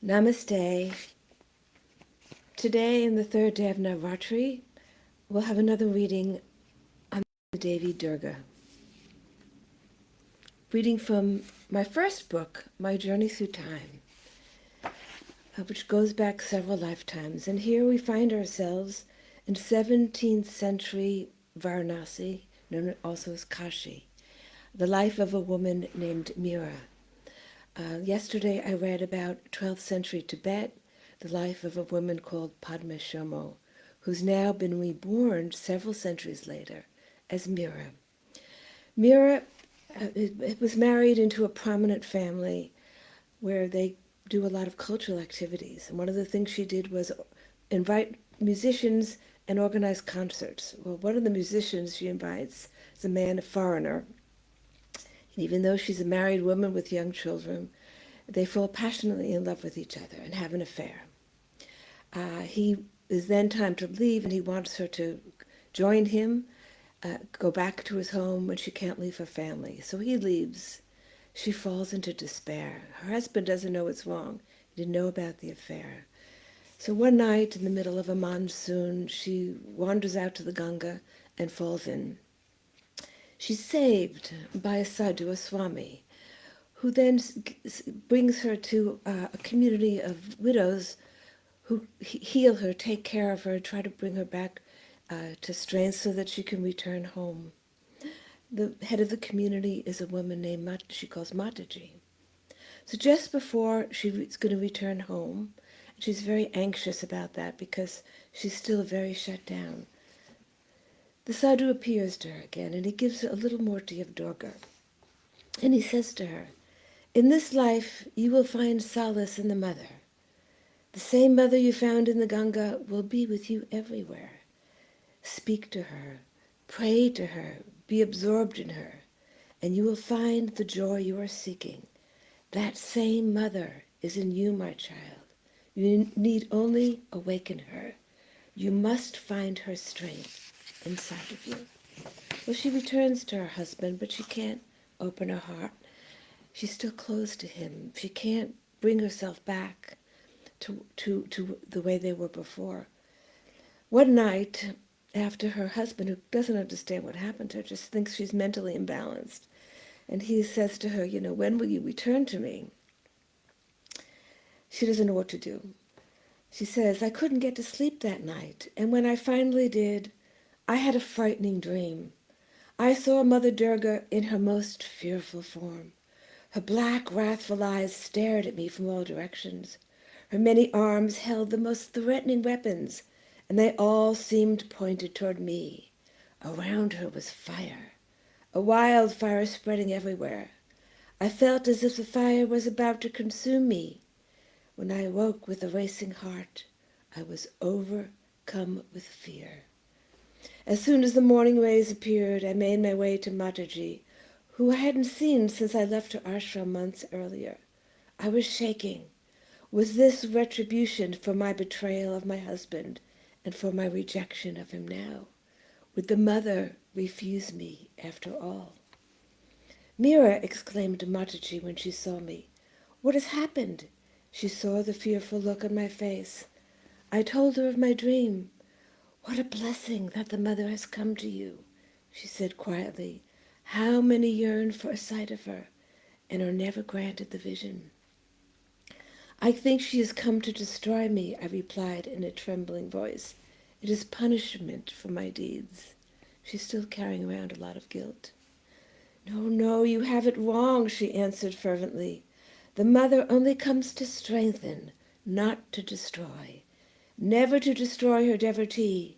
Namaste. Today, in the third day of Navaratri, we'll have another reading on the Devi Durga. Reading from my first book, My Journey Through Time, which goes back several lifetimes. And here we find ourselves in 17th century Varanasi, known also as Kashi, the life of a woman named Mira. Yesterday I read about 12th century Tibet, the life of a woman called Padma Shomo, who's now been reborn several centuries later as Mira. Mira was married into a prominent family where they do a lot of cultural activities. And one of the things she did was invite musicians and organize concerts. Well, one of the musicians she invites is a man, a foreigner. And even though she's a married woman with young children, they fall passionately in love with each other and have an affair. He is then time to leave, and he wants her to join him, go back to his home when she can't leave her family. So he leaves. She falls into despair. Her husband doesn't know what's wrong. He didn't know about the affair. So one night in the middle of a monsoon, she wanders out to the Ganga and falls in. She's saved by a sadhu, a swami, who then brings her to a community of widows who heal her, take care of her, try to bring her back to strength so that she can return home. The head of the community is a woman named she calls Mataji. So just before she's going to return home, she's very anxious about that because she's still very shut down. The sadhu appears to her again, and he gives her a little murti of Durga. And he says to her, "In this life, you will find solace in the mother. The same mother you found in the Ganga will be with you everywhere. Speak to her, pray to her, be absorbed in her, and you will find the joy you are seeking. That same mother is in you, my child. You need only awaken her. You must find her strength inside of you." Well, she returns to her husband, but she can't open her heart. She's still closed to him. She can't bring herself back to the way they were before. One night, after her husband, who doesn't understand what happened to her, just thinks she's mentally imbalanced, and he says to her, "When will you return to me?" She doesn't know what to do. She says, "I couldn't get to sleep that night, and when I finally did, I had a frightening dream. I saw Mother Durga in her most fearful form. Her black, wrathful eyes stared at me from all directions. Her many arms held the most threatening weapons, and they all seemed pointed toward me. Around her was fire, a wildfire spreading everywhere. I felt as if the fire was about to consume me. When I awoke with a racing heart, I was overcome with fear. As soon as the morning rays appeared, I made my way to Mataji, who I hadn't seen since I left her ashram months earlier. I was shaking. Was this retribution for my betrayal of my husband and for my rejection of him now? Would the mother refuse me after all? "Mira," exclaimed Mataji when she saw me, "what has happened?" She saw the fearful look on my face. I told her of my dream. "What a blessing that the mother has come to you," she said quietly. "How many yearn for a sight of her and are never granted the vision?" "I think she has come to destroy me," I replied in a trembling voice. "It is punishment for my deeds." She's still carrying around a lot of guilt. "No, no, you have it wrong," she answered fervently. "The mother only comes to strengthen, not to destroy. Never to destroy her devotee.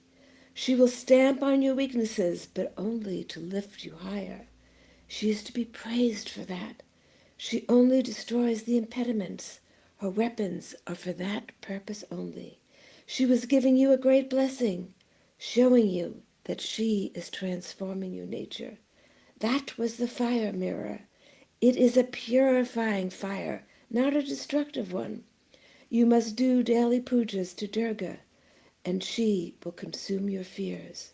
She will stamp on your weaknesses, but only to lift you higher. She is to be praised for that. She only destroys the impediments. Her weapons are for that purpose only. She was giving you a great blessing, showing you that she is transforming your nature. That was the fire, Mira. It is a purifying fire, not a destructive one. You must do daily pujas to Durga, and she will consume your fears."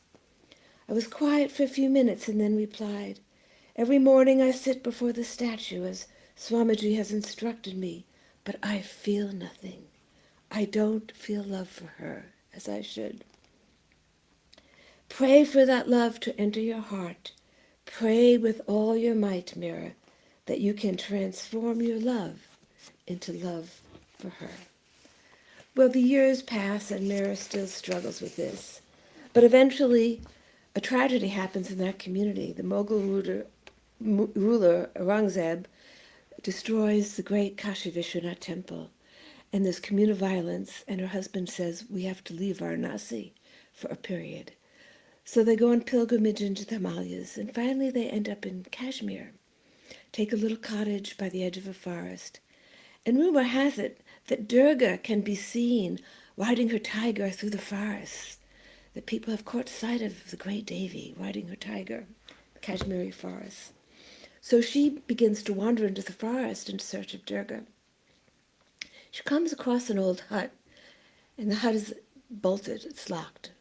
I was quiet for a few minutes and then replied, "Every morning I sit before the statue as Swamiji has instructed me, but I feel nothing. I don't feel love for her as I should. Pray for that love to enter your heart. Pray with all your might, Mira, that you can transform your love into love for her. Well, the years pass and Mira still struggles with this. But eventually, a tragedy happens in that community. The Mughal ruler Aurangzeb destroys the great Kashi Vishwanath temple. And there's communal violence, and her husband says, we have to leave Varanasi for a period. So they go on pilgrimage into the Himalayas, and finally they end up in Kashmir, take a little cottage by the edge of a forest. And rumor has it that Durga can be seen riding her tiger through the forest, that people have caught sight of the great Devi riding her tiger, the Kashmiri forest. So she begins to wander into the forest in search of Durga. She comes across an old hut, and the hut is bolted, it's locked.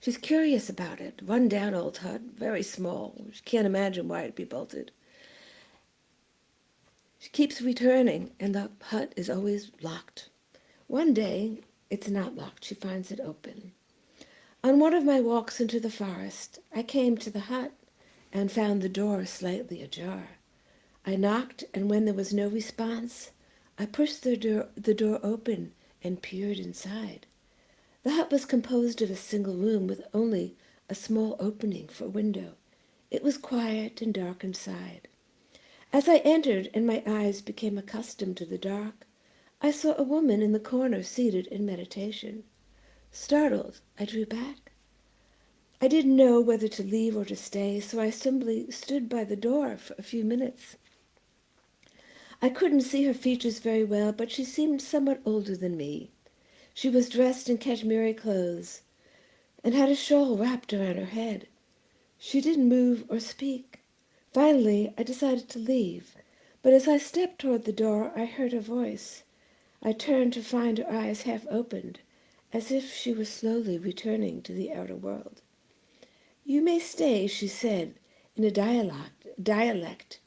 She's curious about it. Run-down old hut, very small. She can't imagine why it'd be bolted. She keeps returning, and the hut is always locked. One day, it's not locked. She finds it open. On one of my walks into the forest, I came to the hut and found the door slightly ajar. I knocked, and when there was no response, I pushed the door open and peered inside. The hut was composed of a single room with only a small opening for a window. It was quiet and dark inside. As I entered and my eyes became accustomed to the dark, I saw a woman in the corner seated in meditation. Startled, I drew back. I didn't know whether to leave or to stay, so I simply stood by the door for a few minutes. I couldn't see her features very well, but she seemed somewhat older than me. She was dressed in Kashmiri clothes and had a shawl wrapped around her head. She didn't move or speak. Finally, I decided to leave, but as I stepped toward the door, I heard her voice. I turned to find her eyes half opened, as if she was slowly returning to the outer world. "You may stay," she said, in a dialect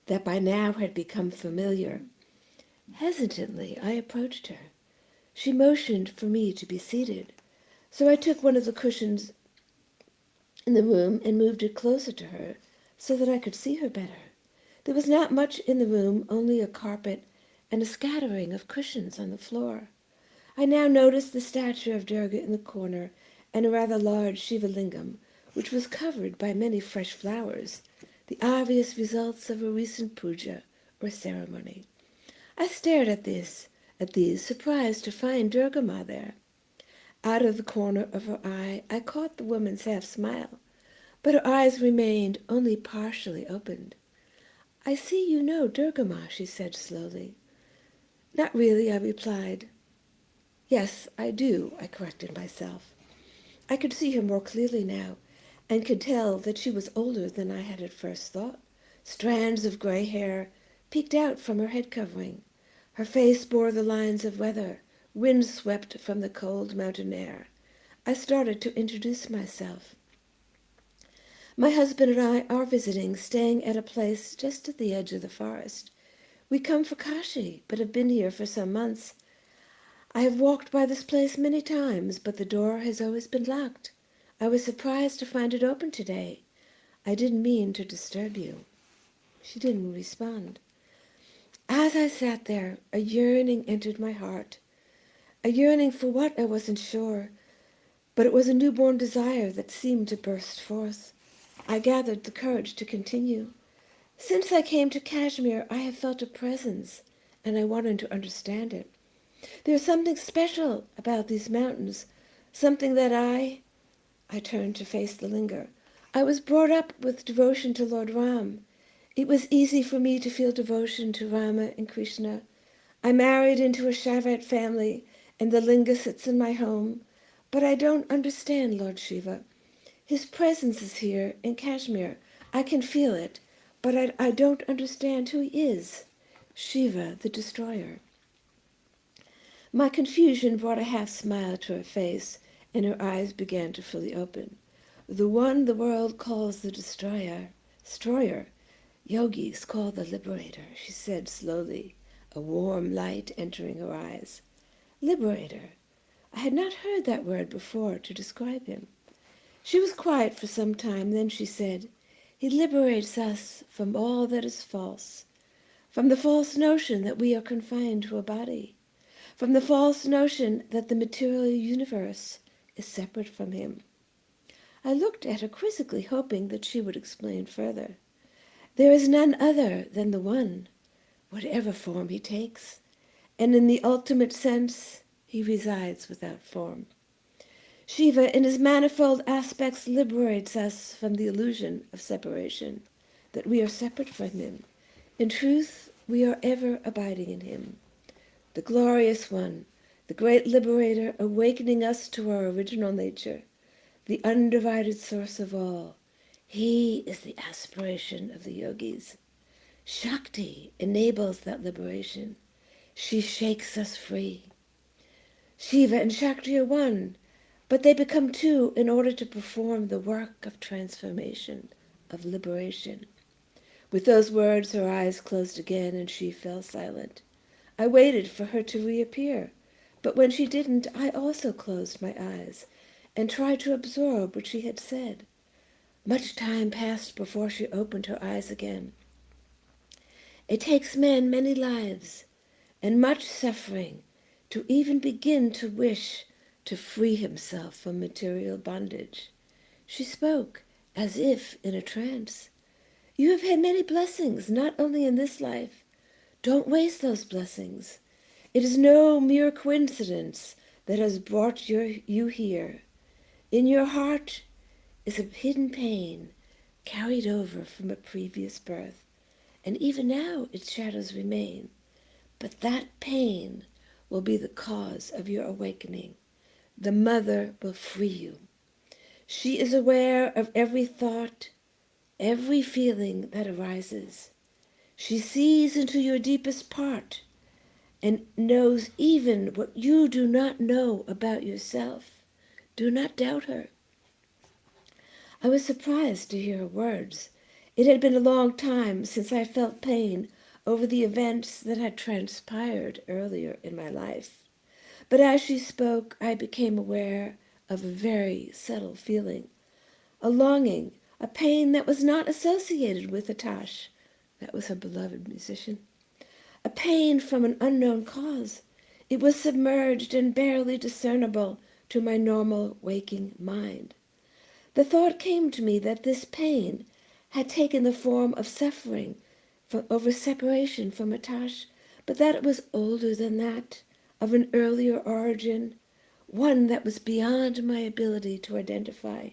that by now had become familiar. Hesitantly, I approached her. She motioned for me to be seated, so I took one of the cushions in the room and moved it closer to her so that I could see her better. There was not much in the room, only a carpet and a scattering of cushions on the floor. I now noticed the statue of Durga in the corner and a rather large Shiva lingam, which was covered by many fresh flowers, the obvious results of a recent puja or ceremony. I stared at these, surprised to find Durga Ma there. Out of the corner of her eye, I caught the woman's half-smile, but her eyes remained only partially opened. "I see you know Durga Ma," she said slowly. "Not really," I replied. "Yes, I do," I corrected myself. I could see her more clearly now, and could tell that she was older than I had at first thought. Strands of gray hair peeked out from her head covering. Her face bore the lines of weather, wind swept from the cold mountain air. I started to introduce myself. "My husband and I are visiting, staying at a place just at the edge of the forest. We come for Kashi, but have been here for some months. I have walked by this place many times, but the door has always been locked. I was surprised to find it open today. I didn't mean to disturb you." She didn't respond. As I sat there, a yearning entered my heart. A yearning for what, I wasn't sure, but it was a newborn desire that seemed to burst forth. I gathered the courage to continue. "Since I came to Kashmir, I have felt a presence, and I wanted to understand it. There's something special about these mountains, something that I turned to face the linger. "I was brought up with devotion to Lord Ram. It was easy for me to feel devotion to Rama and Krishna. I married into a Shaivite family, and the linga sits in my home. But I don't understand Lord Shiva. His presence is here in Kashmir. I can feel it, but I don't understand who he is. Shiva, the destroyer." My confusion brought a half-smile to her face, and her eyes began to fully open. "The one the world calls the destroyer, yogis call the liberator," she said slowly. a warm light entering her eyes. Liberator. I had not heard that word before to describe him. She was quiet for some time, then she said, "He liberates us from all that is false, from the false notion that we are confined to a body, from the false notion that the material universe is separate from him." I looked at her quizzically, hoping that she would explain further. "There is none other than the One, whatever form he takes, and in the ultimate sense, he resides without form. Shiva, in his manifold aspects, liberates us from the illusion of separation, that we are separate from him. In truth, we are ever abiding in him. The glorious one, the great liberator, awakening us to our original nature, the undivided source of all. He is the aspiration of the yogis. Shakti enables that liberation. She shakes us free. Shiva and Shakti are one, but they become two in order to perform the work of transformation, of liberation." With those words, her eyes closed again and she fell silent. I waited for her to reappear, but when she didn't, I also closed my eyes and tried to absorb what she had said. Much time passed before she opened her eyes again. "It takes man many lives and much suffering to even begin to wish to free himself from material bondage." She spoke as if in a trance. "You have had many blessings, not only in this life. Don't waste those blessings. It is no mere coincidence that has brought you here. In your heart is a hidden pain carried over from a previous birth, and even now its shadows remain. But that pain will be the cause of your awakening. The mother will free you. She is aware of every thought, every feeling that arises. She sees into your deepest part and knows even what you do not know about yourself. Do not doubt her." I was surprised to hear her words. It had been a long time since I felt pain over the events that had transpired earlier in my life. But as she spoke, I became aware of a very subtle feeling, a longing, a pain that was not associated with Atash, that was her beloved musician, a pain from an unknown cause. It was submerged and barely discernible to my normal waking mind. The thought came to me that this pain had taken the form of suffering over separation from Atash, but that it was older than that, of an earlier origin, one that was beyond my ability to identify.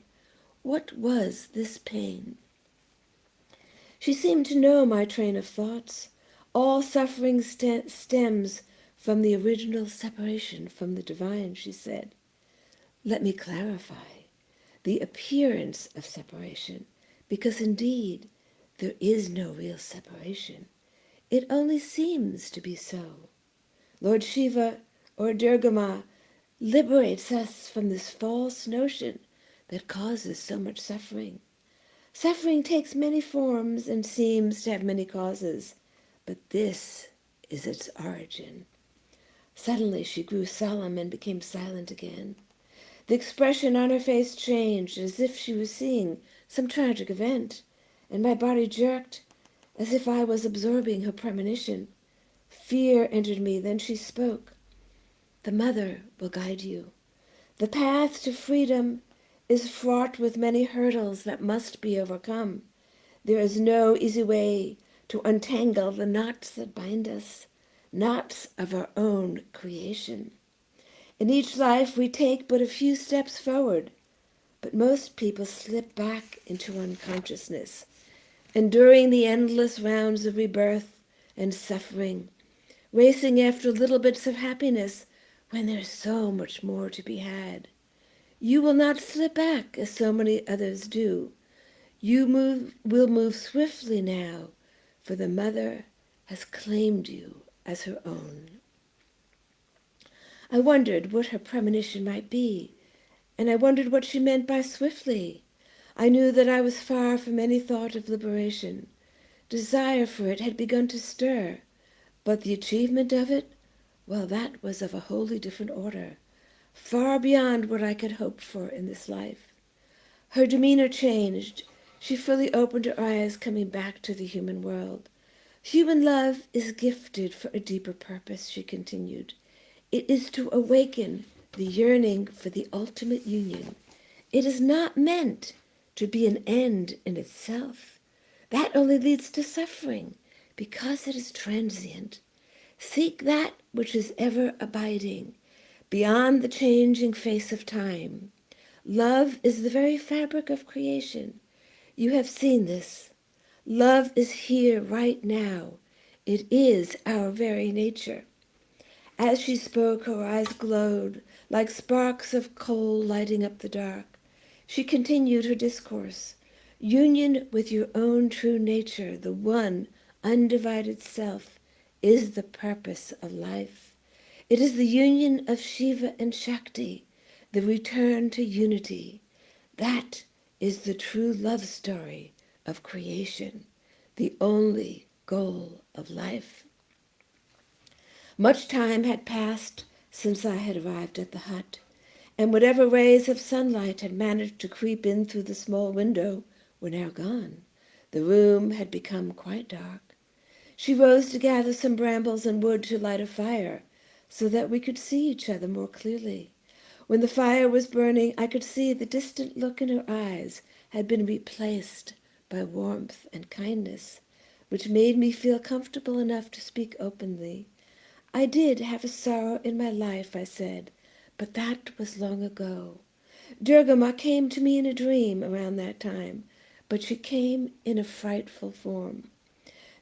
What was this pain? She seemed to know my train of thoughts. All suffering stems from the original separation from the divine, she said. Let me clarify. The appearance of separation, because indeed there is no real separation. It only seems to be so. Lord Shiva, or Durga, liberates us from this false notion that causes so much suffering. Suffering takes many forms and seems to have many causes, but this is its origin. Suddenly she grew solemn and became silent again. The expression on her face changed as if she was seeing some tragic event, and my body jerked as if I was absorbing her premonition. Fear entered me, then she spoke. The mother will guide you. The path to freedom is fraught with many hurdles that must be overcome. There is no easy way to untangle the knots that bind us, knots of our own creation. In each life we take but a few steps forward, but most people slip back into unconsciousness, enduring the endless rounds of rebirth and suffering, racing after little bits of happiness when there's so much more to be had. You will not slip back as so many others do. You will move swiftly now, for the mother has claimed you as her own. I wondered what her premonition might be, and I wondered what she meant by swiftly. I knew that I was far from any thought of liberation. Desire for it had begun to stir, But the achievement of it, well, that was of a wholly different order, far beyond what I could hope for in this life. Her demeanor changed. She fully opened her eyes, coming back to the human world. Human love is gifted for a deeper purpose, she continued. It is to awaken the yearning for the ultimate union. It is not meant to be an end in itself. That only leads to suffering, because it is transient. Seek that which is ever abiding, beyond the changing face of time. Love is the very fabric of creation. You have seen this. Love is here right now. It is our very nature. As she spoke, her eyes glowed like sparks of coal lighting up the dark. She continued her discourse. Union with your own true nature, the one undivided self, is the purpose of life. It is the union of Shiva and Shakti, the return to unity. That is the true love story of creation, the only goal of life. Much time had passed since I had arrived at the hut, and whatever rays of sunlight had managed to creep in through the small window were now gone. The room had become quite dark. She rose to gather some brambles and wood to light a fire, so that we could see each other more clearly. When the fire was burning, I could see the distant look in her eyes had been replaced by warmth and kindness, which made me feel comfortable enough to speak openly. I did have a sorrow in my life, I said, but that was long ago. Durga Ma came to me in a dream around that time, but she came in a frightful form.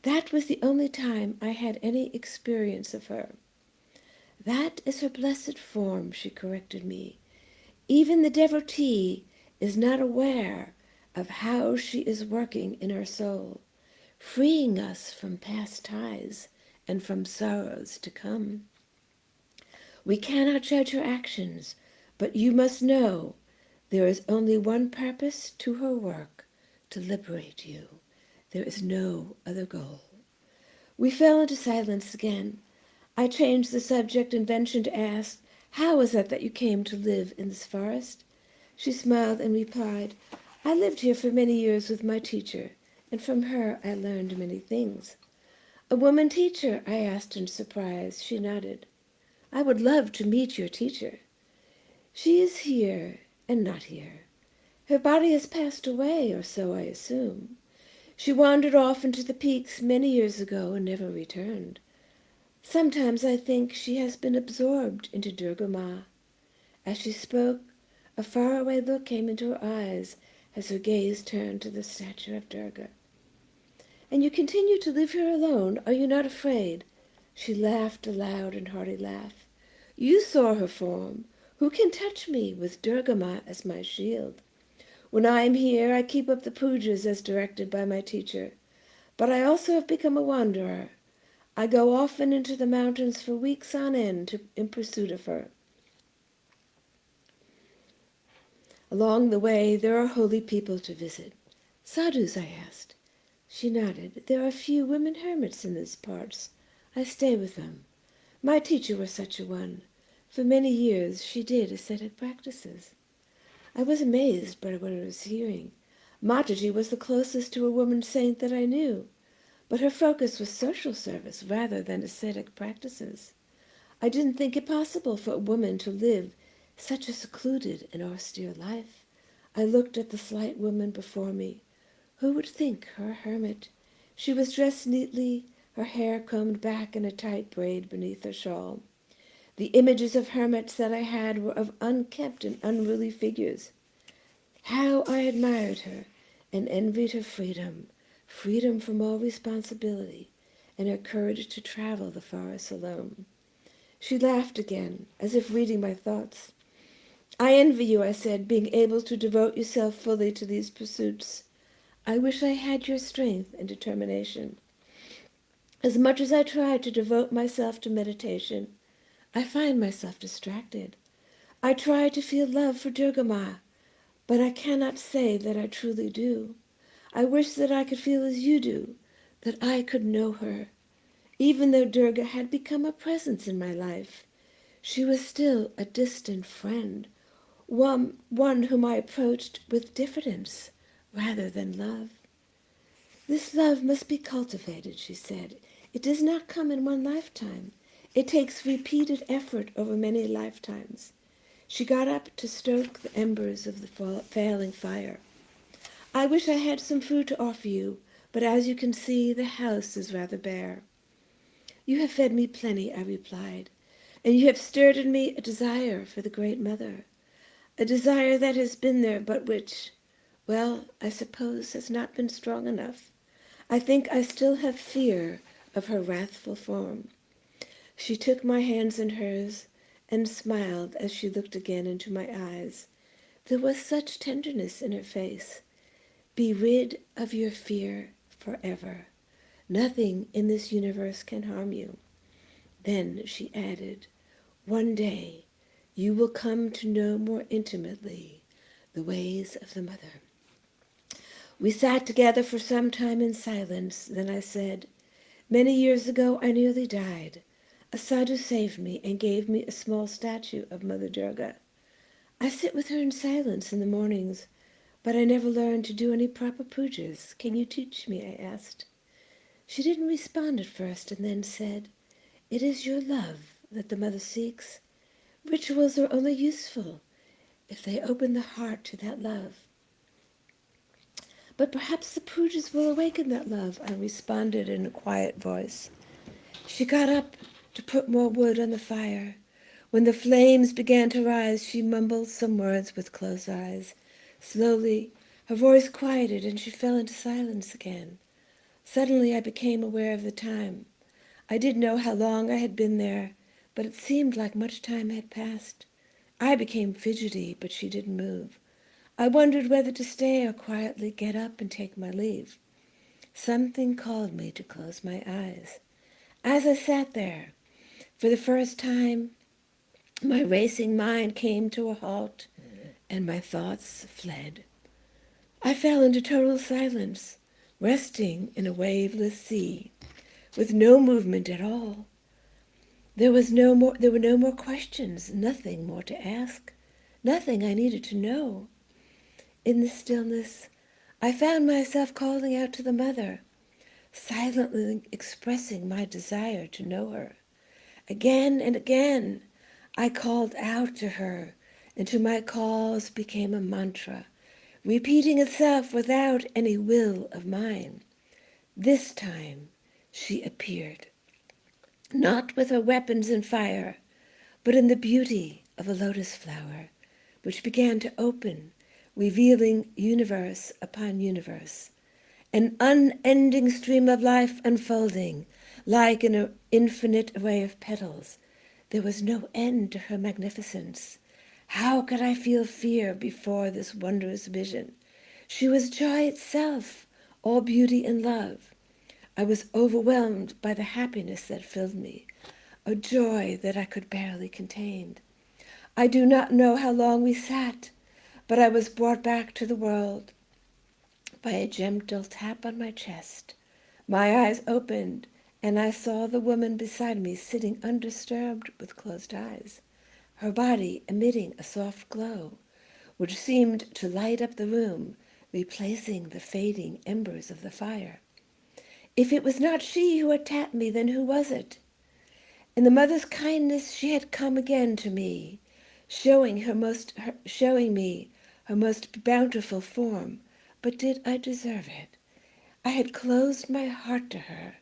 That was the only time I had any experience of her. That is her blessed form, she corrected me. Even the devotee is not aware of how she is working in our soul, freeing us from past ties and from sorrows to come. We cannot judge her actions, but you must know there is only one purpose to her work, to liberate you. There is no other goal. We fell into silence again. I changed the subject and ventured to ask, how is it that you came to live in this forest? She smiled and replied, I lived here for many years with my teacher, and from her I learned many things. A woman teacher? I asked in surprise. She nodded. I would love to meet your teacher. She is here and not here. Her body has passed away, or so I assume. She wandered off into the peaks many years ago and never returned. Sometimes I think she has been absorbed into Durga Ma. As she spoke, a faraway look came into her eyes as her gaze turned to the statue of Durga. And you continue to live here alone? Are you not afraid? She laughed a loud and hearty laugh. You saw her form. Who can touch me with Durga Ma as my shield? When I am here, I keep up the pujas as directed by my teacher. But I also have become a wanderer. I go often into the mountains for weeks on end in pursuit of her. Along the way, there are holy people to visit. Sadhus, I asked. She nodded. There are few women hermits in these parts. I stay with them. My teacher was such a one. For many years she did ascetic practices. I was amazed by what I was hearing. Mataji was the closest to a woman saint that I knew, but her focus was social service rather than ascetic practices. I didn't think it possible for a woman to live such a secluded and austere life. I looked at the slight woman before me. Who would think her a hermit? She was dressed neatly, her hair combed back in a tight braid beneath her shawl. The images of hermits that I had were of unkempt and unruly figures. How I admired her and envied her freedom, freedom from all responsibility, and her courage to travel the forest alone. She laughed again, as if reading my thoughts. I envy you, I said, being able to devote yourself fully to these pursuits. I wish I had your strength and determination. As much as I try to devote myself to meditation, I find myself distracted. I try to feel love for Durga Ma, but I cannot say that I truly do. I wish that I could feel as you do, that I could know her. Even though Durga had become a presence in my life, she was still a distant friend, one whom I approached with diffidence rather than love. This love must be cultivated, she said. It does not come in one lifetime. It takes repeated effort over many lifetimes. She got up to stoke the embers of the failing fire. I wish I had some food to offer you, but as you can see, the house is rather bare. You have fed me plenty, I replied, and you have stirred in me a desire for the Great Mother, a desire that has been there, but which, well, I suppose has not been strong enough. I think I still have fear of her wrathful form. She took my hands in hers and smiled as she looked again into my eyes. There was such tenderness in her face. Be rid of your fear forever. Nothing in this universe can harm you. Then she added, one day you will come to know more intimately the ways of the Mother. We sat together for some time in silence. Then I said, many years ago I nearly died. A sadhu saved me and gave me a small statue of Mother Durga. I sit with her in silence in the mornings, but I never learned to do any proper pujas. Can you teach me? I asked. She didn't respond at first and then said, it is your love that the Mother seeks. Rituals are only useful if they open the heart to that love. But perhaps the pujas will awaken that love, I responded in a quiet voice. She got up to put more wood on the fire. When the flames began to rise, she mumbled some words with closed eyes. Slowly, her voice quieted and she fell into silence again. Suddenly, I became aware of the time. I didn't know how long I had been there, but it seemed like much time had passed. I became fidgety, but she didn't move. I wondered whether to stay or quietly get up and take my leave. Something called me to close my eyes. As I sat there, for the first time, my racing mind came to a halt and my thoughts fled. I fell into total silence, resting in a waveless sea, with no movement at all. There were no more questions, nothing more to ask, nothing I needed to know. In the stillness, I found myself calling out to the Mother, silently expressing my desire to know her. Again and again, I called out to her, until my calls became a mantra, repeating itself without any will of mine. This time, she appeared, not with her weapons and fire, but in the beauty of a lotus flower, which began to open, revealing universe upon universe, an unending stream of life unfolding, like an infinite array of petals. There was no end to her magnificence. How could I feel fear before this wondrous vision? She was joy itself, all beauty and love. I was overwhelmed by the happiness that filled me, a joy that I could barely contain. I do not know how long we sat, but I was brought back to the world by a gentle tap on my chest. My eyes opened, and I saw the woman beside me sitting undisturbed with closed eyes, her body emitting a soft glow, which seemed to light up the room, replacing the fading embers of the fire. If it was not she who had tapped me, then who was it? In the Mother's kindness, she had come again to me, showing me her most bountiful form. But did I deserve it? I had closed my heart to her.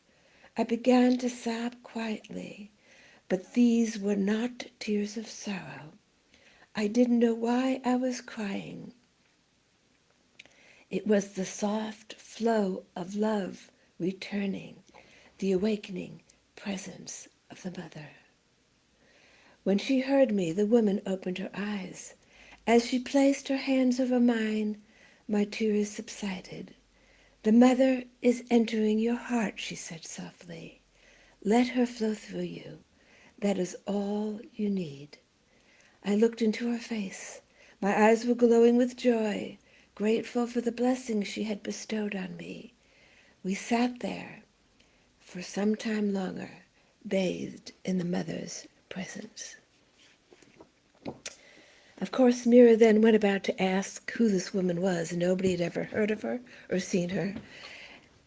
I began to sob quietly, but these were not tears of sorrow. I didn't know why I was crying. It was the soft flow of love returning, the awakening presence of the Mother. When she heard me, the woman opened her eyes. As she placed her hands over mine, my tears subsided. The Mother is entering your heart, she said softly. Let her flow through you. That is all you need. I looked into her face. My eyes were glowing with joy, grateful for the blessings she had bestowed on me. We sat there, for some time longer, bathed in the mother's presence. Of course, Mira then went about to ask who this woman was. Nobody had ever heard of her or seen her.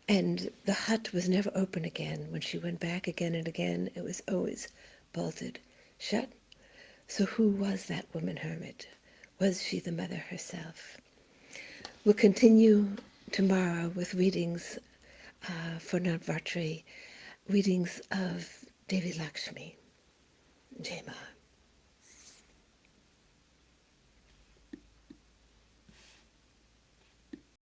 And the hut was never open again. When she went back again and again, it was always bolted shut. So who was that woman hermit? Was she the mother herself? We'll continue tomorrow with readings for Navaratri, readings of Devi Lakshmi. Jai Ma.